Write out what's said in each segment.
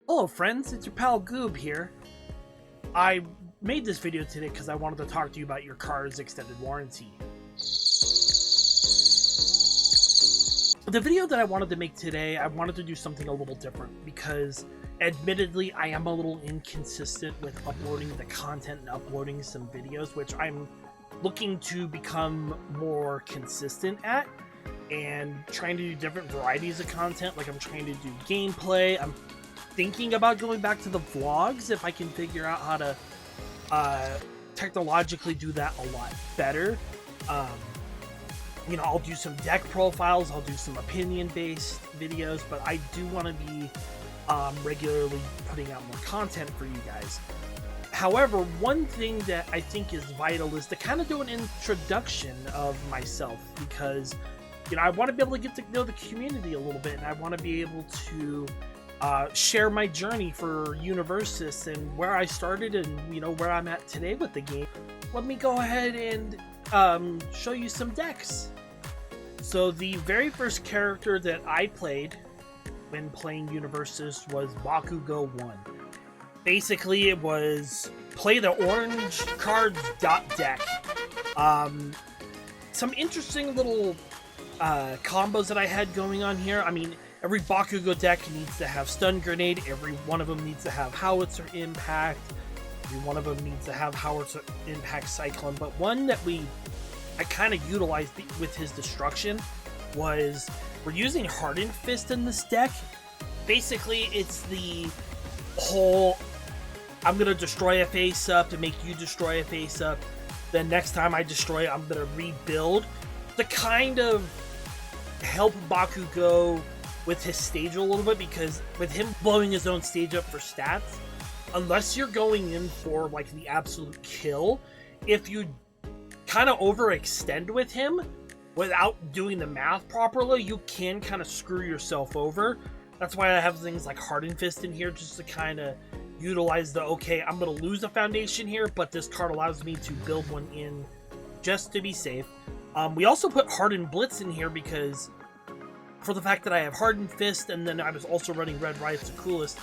Hello friends, it's your pal Goob here. I made this video today because I wanted to talk to you about your car's extended warranty. The video that I wanted to make today, I wanted to do something a little different because admittedly I am a little inconsistent with uploading the content and uploading some videos, which I'm looking to become more consistent at and trying to do different varieties of content. Like I'm trying to do gameplay, I'm thinking about going back to the vlogs if I can figure out how to technologically do that a lot better. I'll do some deck profiles, I'll do some opinion-based videos, but I do want to be regularly putting out more content for you guys. However, one thing that I think is vital is to kind of do an introduction of myself because, I want to be able to get to know the community a little bit, and I want to be able to share my journey for Universus and where I started and where I'm at today with the game. Let me go ahead and show you some decks. So the very first character that I played when playing Universus was Bakugo 1. Basically it was play the orange cards deck. Some interesting little combos that I had going on here. I mean, every Bakugo deck needs to have Stun Grenade, every one of them needs to have Howitzer Impact, every one of them needs to have Howitzer Impact Cyclone, but one that I kind of utilized with his Destruction was, we're using Hardened Fist in this deck. Basically, it's the whole, I'm going to destroy a face up to make you destroy a face up, then next time I destroy it, I'm going to rebuild. To kind of help Bakugo with his stage a little bit, because with him blowing his own stage up for stats, unless you're going in for like the absolute kill, if you kind of overextend with him without doing the math properly, you can kind of screw yourself over. That's why I have things like Hardened Fist in here, just to kind of utilize the, okay, I'm going to lose a foundation here, but this card allows me to build one in just to be safe. We also put Hardened Blitz in here because for the fact that I have Hardened Fist, and then I was also running Red Riot's the coolest.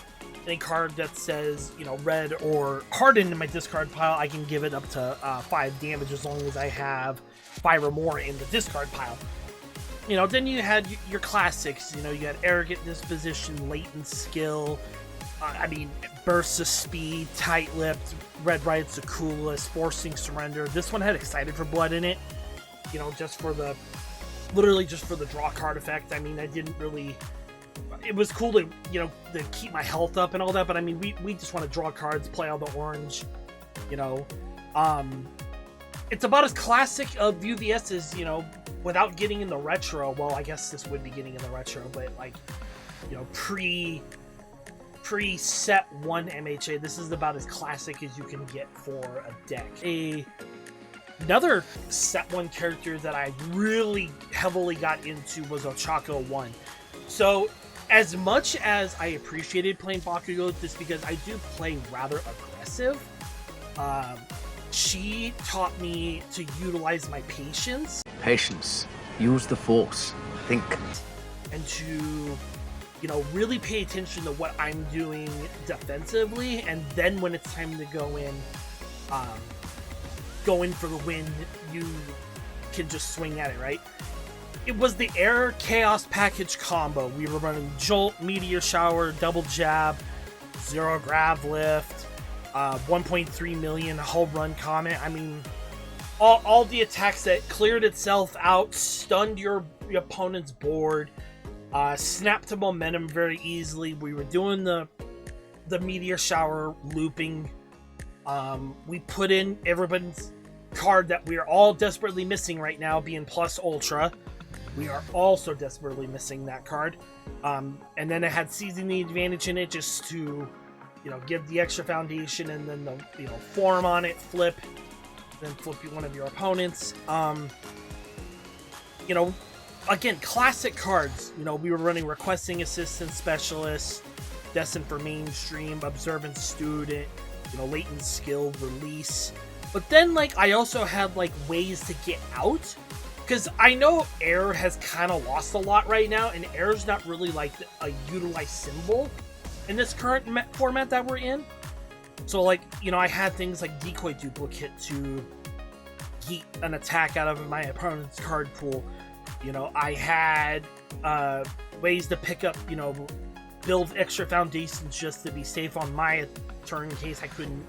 Any card that says, red or hardened in my discard pile, I can give it up to 5 damage as long as I have 5 or more in the discard pile. Then you had your classics. You had Arrogant Disposition, Latent Skill, Bursts of Speed, Tight-Lipped, Red Riot's the coolest, Forcing Surrender. This one had Excited for Blood in it, literally just for the draw card effect. I didn't really, it was cool to, to keep my health up and all that, but we just want to draw cards, play all the orange, it's about as classic of UVS as, without getting in the retro. Well, I guess this would be getting in the retro, but pre set 1 MHA, this is about as classic as you can get for a deck. Another set 1 character that I really heavily got into was Ochako 1. So, as much as I appreciated playing Bakugo, just because I do play rather aggressive, she taught me to utilize my patience. Patience. Use the force. Think. And to, really pay attention to what I'm doing defensively, and then when it's time to go in for the win, you can just swing at it, right? It was the Air Chaos Package combo. We were running Jolt, Meteor Shower, Double Jab, Zero Grav Lift, 1.3 million Hull Run Comet. All the attacks that cleared itself out, stunned your opponent's board, snapped to momentum very easily. We were doing the Meteor Shower looping. We put in everybody's card that we are all desperately missing right now, being Plus Ultra. We are also desperately missing that card. And then it had Seizing the Advantage in it just to, give the extra foundation, and then the, form on it, flip, then flip one of your opponents. Again, classic cards. We were running Requesting Assistant Specialist, Destined for Mainstream, Observant Student, Latent Skill, Release. But then, I also had, ways to get out. Because I know air has kind of lost a lot right now, and air is not really, a utilized symbol. in this current format that we're in. So, like, you know, I had things like Decoy Duplicate to yeet an attack out of my opponent's card pool. You know, I had ways to pick up, you know, build extra foundations just to be safe on my turn in case I couldn't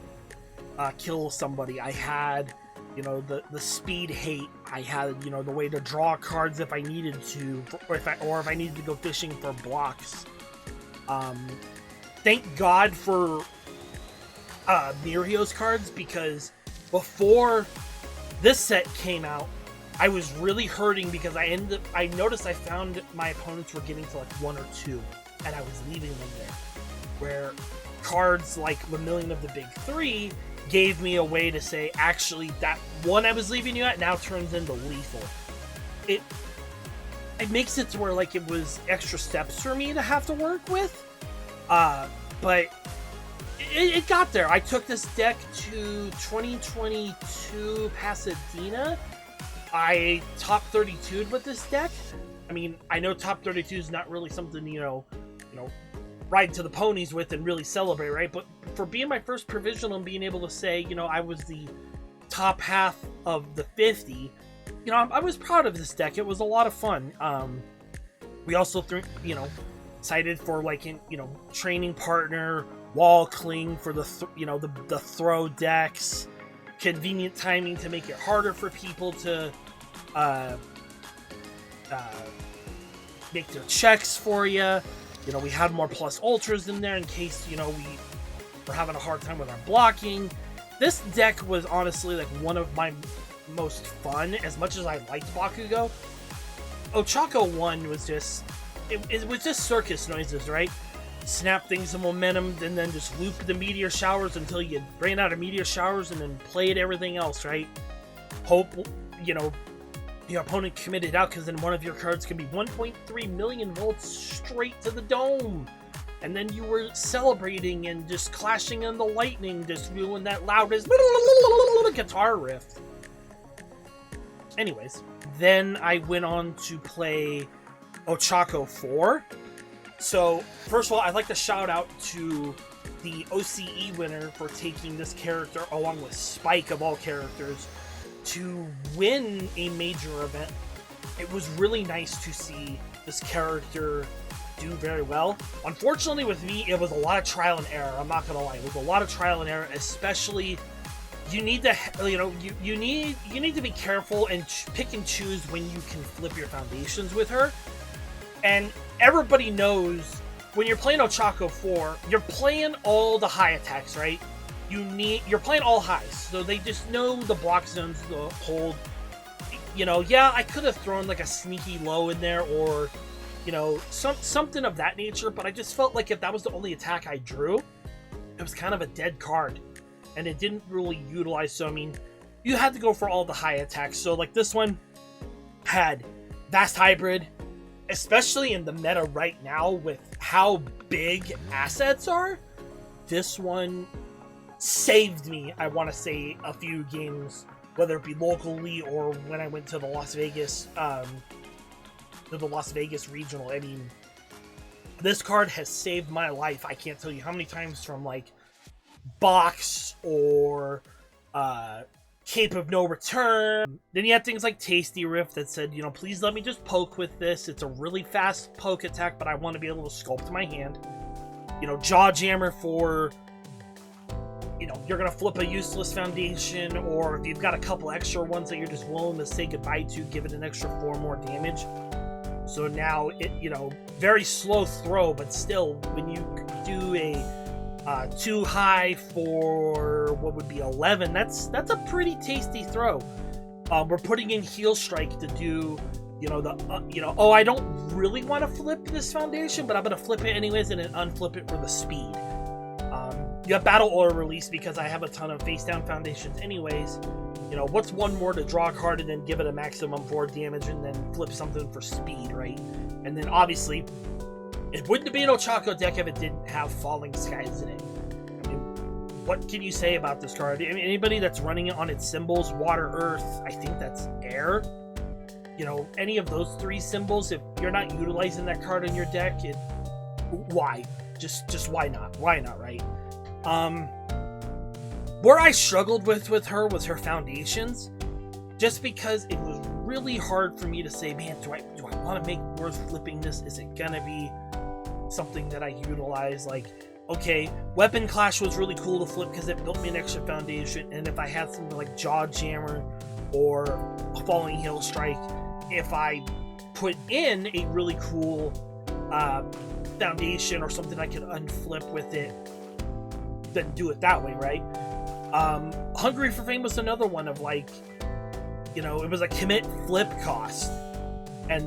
kill somebody. I had, you know, the speed hate. I had, you know, the way to draw cards if I needed to, or if I needed to go fishing for blocks. Thank God for Mirio's cards, because before this set came out, I was really hurting because I noticed I found my opponents were getting to like 1 or 2, and I was leaving them there. Where cards like Lemillion of the Big Three gave me a way to say, actually, that one I was leaving you at now turns into lethal. It makes it to where, like, it was extra steps for me to have to work with. But it got there. I took this deck to 2022 Pasadena. I top 32'd with this deck. I mean, I know top 32 is not really something, you know, ride to the ponies with and really celebrate, right? But for being my first provisional and being able to say, you know, I was the top half of the 50, you know, I was proud of this deck. It was a lot of fun. We also, you know, excited for, like, you know, training partner, wall cling for the throw decks, convenient timing to make it harder for people to make their checks for you. You know, we had more plus ultras in there in case, you know, we were having a hard time with our blocking. This deck was honestly like one of my most fun, as much as I liked Bakugo. Ochako 1 was just, it was just circus noises, right? Snap things of momentum, and then just loop the meteor showers until you ran out of meteor showers, and then played everything else, right? Hope, you know, your opponent committed out, because then one of your cards can be 1.3 million volts straight to the dome. And then you were celebrating and just clashing in the lightning, just doing that loudest guitar riff. Anyways, then I went on to play Ochako 4. So, first of all, I'd like to shout out to the OCE winner for taking this character, along with Spike of all characters, to win a major event. It was really nice to see this character do very well. Unfortunately, with me, it was a lot of trial and error. I'm not gonna lie, it was a lot of trial and error. Especially, you need to, you know, you need to be careful and pick and choose when you can flip your foundations with her. And everybody knows when you're playing Ochako 4, you're playing all the high attacks, right? You're playing all highs, so they just know the block zones to hold. You know, yeah, I could have thrown like a sneaky low in there, or, you know, something of that nature, but I just felt like if that was the only attack I drew, it was kind of a dead card, and it didn't really utilize. So I mean, you had to go for all the high attacks. So like this one had Vast Hybrid, especially in the meta right now with how big assets are. This one saved me, I want to say, a few games, whether it be locally or when I went to the Las Vegas regional. I mean, this card has saved my life. I can't tell you how many times, from like box or Cape of No Return. Then you had things like Tasty Rift that said, you know, please let me just poke with this. It's a really fast poke attack, but I want to be able to sculpt my hand. You know, Jaw Jammer for, you know, you're going to flip a useless foundation, or if you've got a couple extra ones that you're just willing to say goodbye to, give it an extra 4 more damage. So now, it, you know, very slow throw, but still, when you do a 2 high for what would be 11, that's a pretty tasty throw. We're putting in Heal Strike to do, you know, oh, I don't really want to flip this foundation, but I'm going to flip it anyways and then unflip it for the speed. You have Battle Order Release because I have a ton of face down foundations anyways. You know, what's one more to draw a card and then give it a maximum 4 damage and then flip something for speed, right? And then obviously, it wouldn't be an Ochako deck if it didn't have Falling Skies in it. I mean, what can you say about this card? I mean, anybody that's running it on its symbols, Water, Earth, I think that's Air. You know, any of those 3 symbols, if you're not utilizing that card in your deck, why? Just why not? Why not, right? Where I struggled with her was her foundations, just because it was really hard for me to say, man, do I want to make worth flipping this? Is it gonna be something that I utilize? Like, okay, Weapon Clash was really cool to flip because it built me an extra foundation, and if I had something like Jaw Jammer or Falling Hail Strike, if I put in a really cool foundation or something I could unflip with it, then do it that way, right? Hungry for Fame was another one of like, you know, it was a commit flip cost, and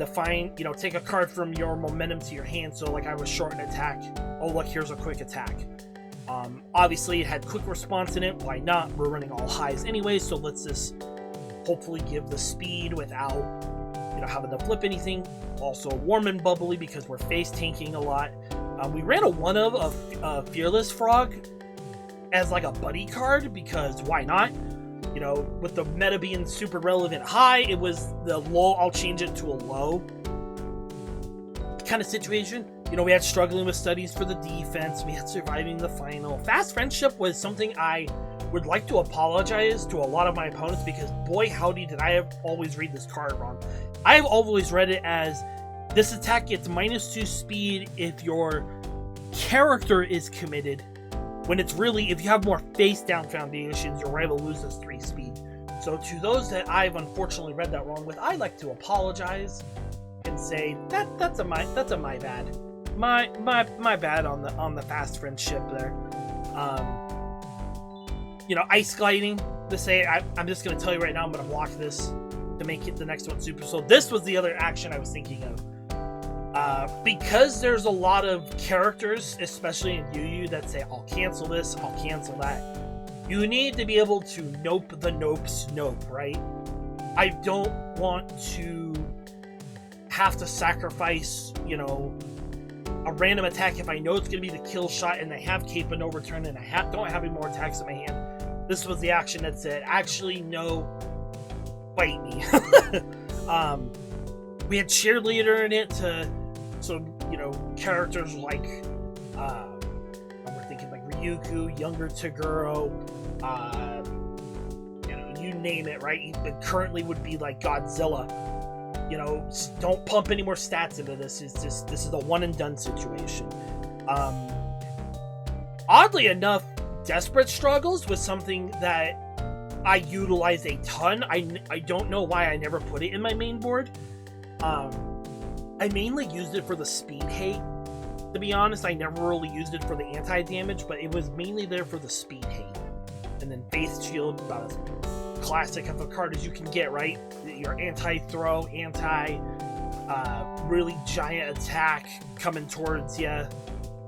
take a card from your momentum to your hand. So like I was short an attack. Oh look, here's a quick attack. Obviously it had quick response in it. Why not? We're running all highs anyway, so let's just hopefully give the speed without, you know, having to flip anything. Also warm and bubbly because we're face tanking a lot. We ran a one of Fearless Frog as like a buddy card because why not? You know, with the meta being super relevant high, it was the low, I'll change it to a low kind of situation. You know, we had struggling with studies for the defense, we had surviving the final. Fast Friendship was something I would like to apologize to a lot of my opponents because boy howdy did I always read this card wrong. I've always read it as this attack gets -2 speed if your character is committed, when it's really, if you have more face down foundations, your rival loses 3 speed. So to those that I've unfortunately read that wrong with, I'd like to apologize and say that's a my bad. My bad on the Fast Friendship there. You know, Ice Gliding, to say, I'm just going to tell you right now, I'm going to block this to make it the next one super. So this was the other action I was thinking of. Because there's a lot of characters, especially in UU, that say, I'll cancel this, I'll cancel that. You need to be able to nope the nopes nope, right? I don't want to have to sacrifice, you know, a random attack if I know it's going to be the kill shot and I have Cape and No Return and I don't have any more attacks in my hand. This was the action that said, actually, no, bite me. We had Cheerleader in it so, you know, characters like, we're thinking like Ryuku, Younger Toguro, you know, you name it, right? It currently would be like Godzilla. You know, don't pump any more stats into this. This is a one and done situation. Oddly enough, Desperate Struggles was something that I utilize a ton. I don't know why I never put it in my main board. I mainly used it for the speed hate. To be honest, I never really used it for the anti-damage, but it was mainly there for the speed hate. And then Faith Shield, about as classic of a card as you can get, right? Your anti-throw, really giant attack coming towards you.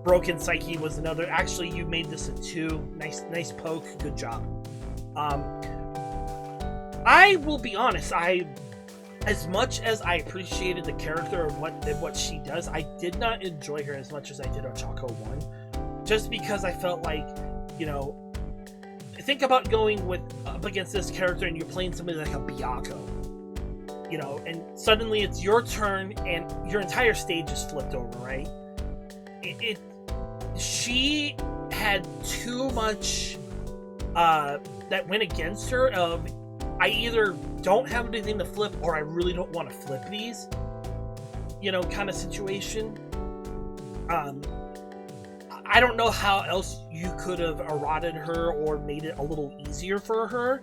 Broken Psyche was another. Actually, you made this a 2. Nice poke. Good job. I will be honest, as much as I appreciated the character and what she does, I did not enjoy her as much as I did on Choco 1. Just because I felt like, you know, think about going up against this character and you're playing somebody like a Byakuya. You know, and suddenly it's your turn and your entire stage is flipped over, right? She had too much that went against her of, I either don't have anything to flip or I really don't want to flip these, you know, kind of situation. I don't know how else you could have eroded her or made it a little easier for her.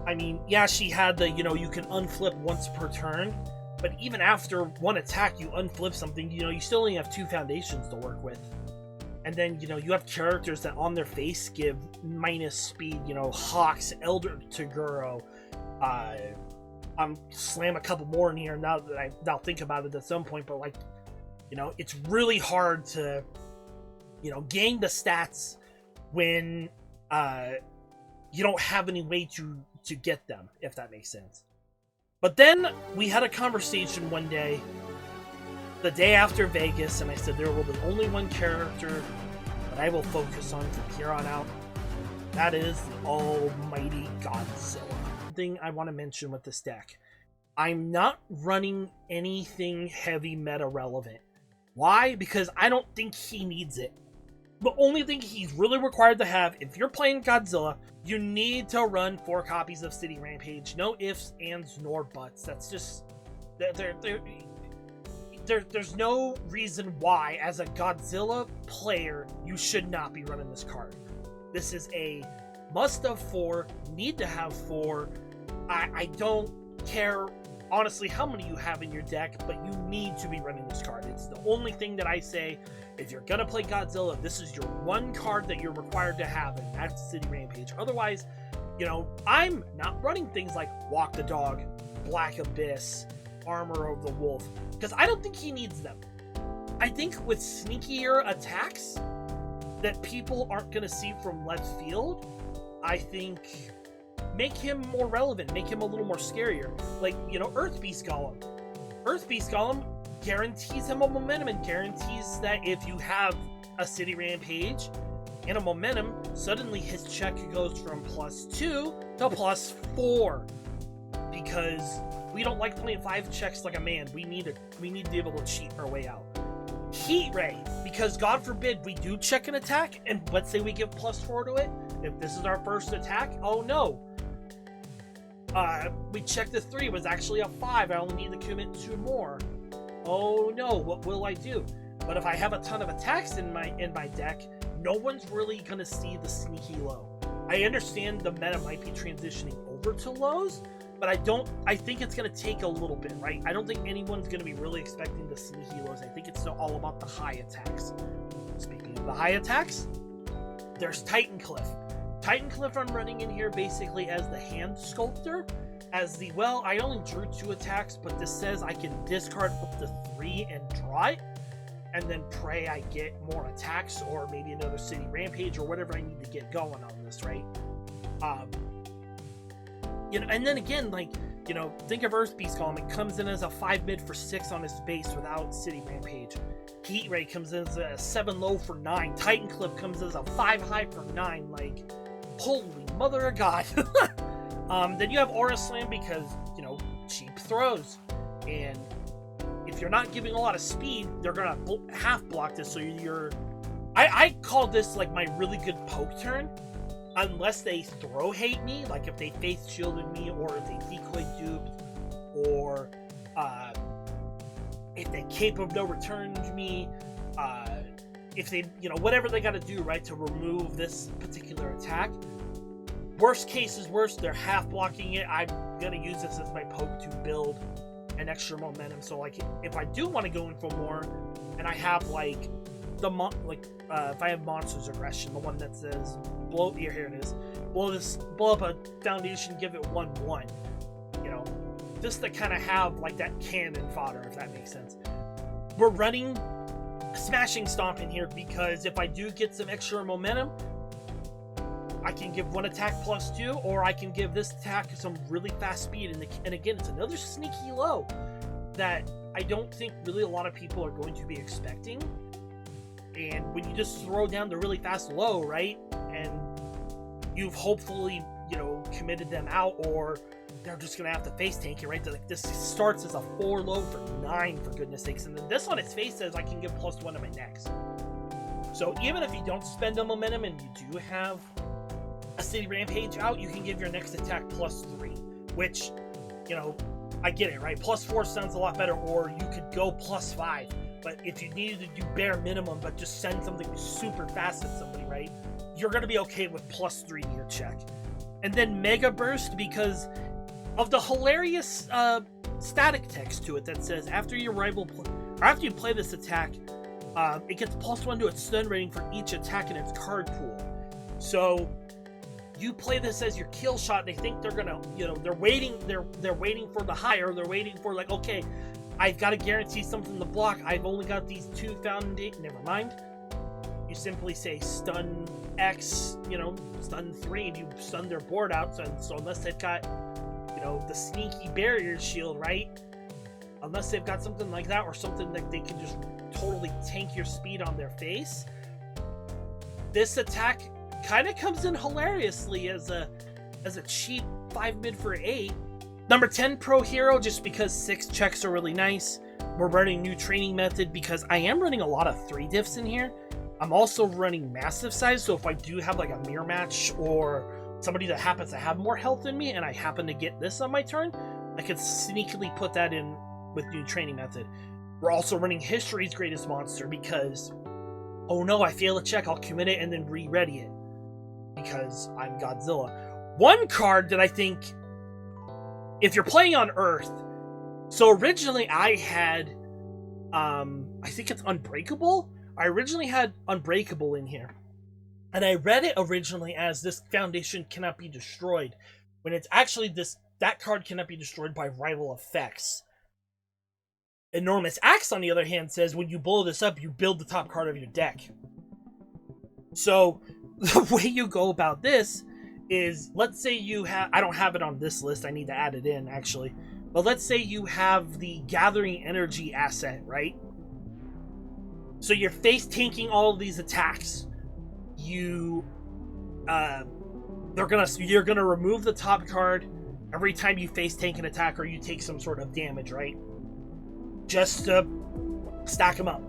I mean, yeah, she had the, you know, you can unflip once per turn, but even after one attack, you unflip something, you know, you still only have 2 foundations to work with. And then, you know, you have characters that on their face give minus speed, you know, Hawks, Elder Toguro, I'm slam a couple more in here now that I'll think about it at some point, but like, you know, it's really hard to, you know, gain the stats when you don't have any way to get them, if that makes sense. But then we had a conversation one day, the day after Vegas, and I said there will be only one character that I will focus on from here on out. That is the almighty Godzilla. Thing I want to mention with this deck, I'm not running anything heavy meta relevant. Why? Because I don't think he needs it. The only thing he's really required to have, if you're playing Godzilla, you need to run 4 copies of City Rampage. No ifs, ands, nor buts. That's just... There's no reason why, as a Godzilla player, you should not be running this card. This is a must-have 4, need to have 4. I don't care, honestly, how many you have in your deck, but you need to be running this card. It's the only thing that I say, if you're gonna play Godzilla, this is your one card that you're required to have, and that's City Rampage. Otherwise, you know, I'm not running things like Walk the Dog, Black Abyss, Armor of the Wolf, because I don't think he needs them. I think with sneakier attacks that people aren't gonna see from left field, I think make him more relevant, make him a little more scarier. Like, you know, Earth Beast Golem. Earth Beast Golem guarantees him a momentum and guarantees that if you have a City Rampage and a momentum, suddenly his check goes from +2 to +4. Because we don't like playing 5 checks like a man. We need to be able to cheat our way out. Heat Ray, because God forbid we do check an attack, and let's say we give +4 to it. If this is our first attack, oh no. We checked the 3, it was actually a 5. I only need to commit 2 more. Oh no, what will I do? But if I have a ton of attacks in my deck, no one's really gonna see the sneaky low. I understand the meta might be transitioning over to lows, but I think it's gonna take a little bit, right? I don't think anyone's gonna be really expecting the sneaky lows. I think it's still all about the high attacks. Speaking of the high attacks, there's Titan Cliff. Titan Cliff I'm running in here basically as the hand sculptor, as the, well, I only drew 2 attacks, but this says I can discard up to 3 and draw it, and then pray I get more attacks, or maybe another City Rampage, or whatever I need to get going on this, right? You know, and then again, like, you know, think of Earth Beast Golem. It comes in as a 5 mid for 6 on his base without City Rampage. Heat Ray comes in as a 7 low for 9. Titan Cliff comes in as a 5 high for 9. Like, holy mother of God. Then you have Aura Slam because, you know, cheap throws. And if you're not giving a lot of speed, they're gonna half block this. So you're... I call this like my really good poke turn. Unless they throw hate me, like if they face shielded me, or if they decoy duped, or if they cape of no return me, if they, you know, whatever they gotta do, right, to remove this particular attack. Worst case is worse, they're half blocking it. I'm gonna use this as my poke to build an extra momentum. So like, if I do want to go in for more, and I have like the if I have Monster's Aggression, the one that says blow, here it is, blow up a foundation, give it 1/1, you know, just to kind of have like that cannon fodder, if that makes sense. We're running Smashing Stomp in here because if I do get some extra momentum, I can give 1 attack +2, or I can give this attack some really fast speed, and again, it's another sneaky low that I don't think really a lot of people are going to be expecting. And when you just throw down the really fast low, right, and you've hopefully, you know, committed them out, or they're just gonna have to face tank it, right? Like, this starts as a 4 low for 9, for goodness sakes, and then this on its face says I can give +1 to my next. So even if you don't spend a momentum and you do have a City Rampage out, you can give your next attack +3, which, you know, I get it, right? +4 sounds a lot better, or you could go +5. But if you needed to do bare minimum, but just send something super fast at somebody, right? You're going to be okay with +3 to your check. And then Mega Burst, because of the hilarious static text to it that says, after your rival, or after you play this attack, it gets +1 to its stun rating for each attack in its card pool. So you play this as your kill shot, they think they're gonna, you know, they're waiting for the higher, they're waiting for, like, okay, I've got to guarantee something to block. I've only got these 2 foundation. Never mind. You simply say stun X, you know, stun 3, and you stun their board out. So unless they've got, you know, the sneaky barrier shield, right? Unless they've got something like that, or something that they can just totally tank your speed on their face, this attack kind of comes in hilariously as a cheap 5 mid for 8. Number 10 Pro Hero, just because 6 checks are really nice. We're running new training method because I am running a lot of 3 diffs in here. I'm also running massive size, so if I do have like a mirror match or somebody that happens to have more health than me and I happen to get this on my turn, I could sneakily put that in with new training method. We're also running History's Greatest Monster because, oh no, I fail a check, I'll commit it and then re-ready it because I'm Godzilla. One card that I think, if you're playing on Earth, so originally I had, I think it's Unbreakable. I originally had Unbreakable in here. And I read it originally as this foundation cannot be destroyed, when it's actually that card cannot be destroyed by rival effects. Enormous Axe, on the other hand, says when you blow this up, you build the top card of your deck. So the way you go about this is, let's say you have, I don't have it on this list, I need to add it in actually, but let's say you have the Gathering Energy asset, right? So you're face tanking all of these attacks. You're gonna remove the top card every time you face tank an attack or you take some sort of damage, right? Just to stack them up.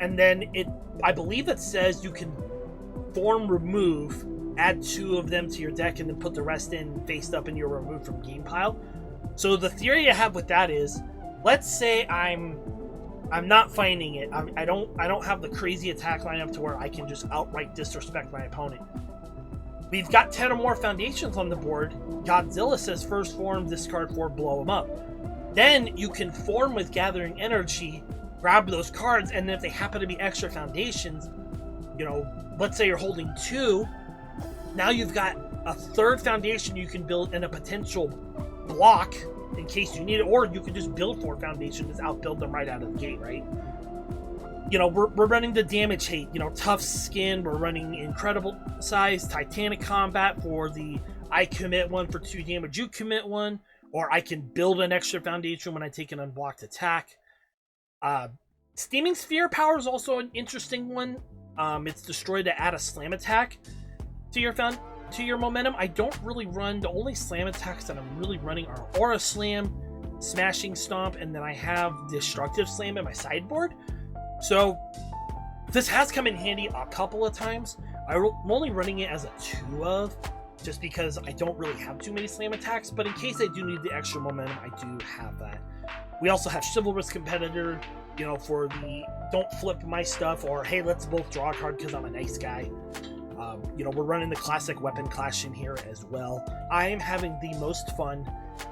And then I believe it says you can form remove, add 2 of them to your deck, and then put the rest in faced up in your remove from game pile. So the theory I have with that is, let's say I'm not finding it. I don't have the crazy attack lineup to where I can just outright disrespect my opponent. We've got 10 or more foundations on the board. Godzilla says first form, discard 4, blow them up. Then you can form with Gathering Energy, grab those cards, and then if they happen to be extra foundations, you know, let's say you're holding 2, now you've got a 3rd foundation you can build in a potential block in case you need it, or you can just build 4 foundations, outbuild them right out of the gate, right? You know, we're running the damage hate, you know, tough skin, we're running incredible size, Titanic combat for the I commit 1 for 2 damage, you commit 1, or I can build an extra foundation when I take an unblocked attack. Steaming Sphere power is also an interesting one. It's destroyed to add a slam attack to your momentum. I don't really run, the only slam attacks that I'm really running are Aura Slam, Smashing Stomp, and then I have Destructive Slam in my sideboard. So this has come in handy a couple of times. I'm only running it as a 2 of, just because I don't really have too many slam attacks, but in case I do need the extra momentum, I do have that. We also have Chivalrous Competitor, you know, for the don't flip my stuff, or hey, let's both draw a card because I'm a nice guy. You know, we're running the classic Weapon Clash in here as well. I am having the most fun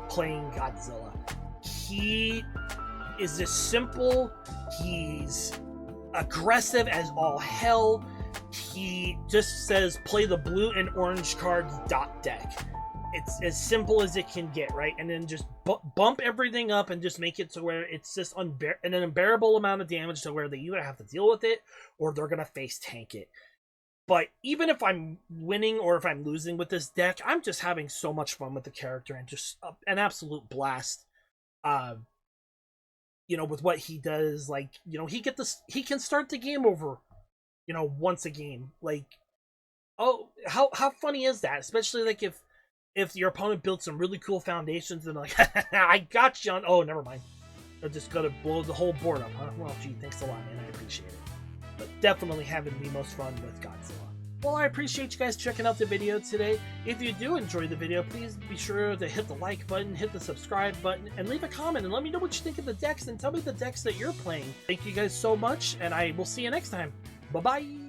playing Godzilla. He is just simple. He's aggressive as all hell. He just says play the blue and orange cards dot deck. It's as simple as it can get, right? And then just bump everything up and just make it to where it's just an unbearable amount of damage to where they either have to deal with it or they're going to face tank it. But even if I'm winning or if I'm losing with this deck, I'm just having so much fun with the character and just an absolute blast. You know, with what he does, like, you know, he can start the game over, you know, once a game. Like, oh, how funny is that? Especially like if your opponent built some really cool foundations and like, I got you on. Oh, never mind. They're just gonna blow the whole board up, huh? Well, gee, thanks a lot, man. I appreciate it. But definitely having the most fun with Godzilla. Well, I appreciate you guys checking out the video today. If you do enjoy the video, please be sure to hit the like button, hit the subscribe button, and leave a comment and let me know what you think of the decks and tell me the decks that you're playing. Thank you guys so much, and I will see you next time. Bye-bye!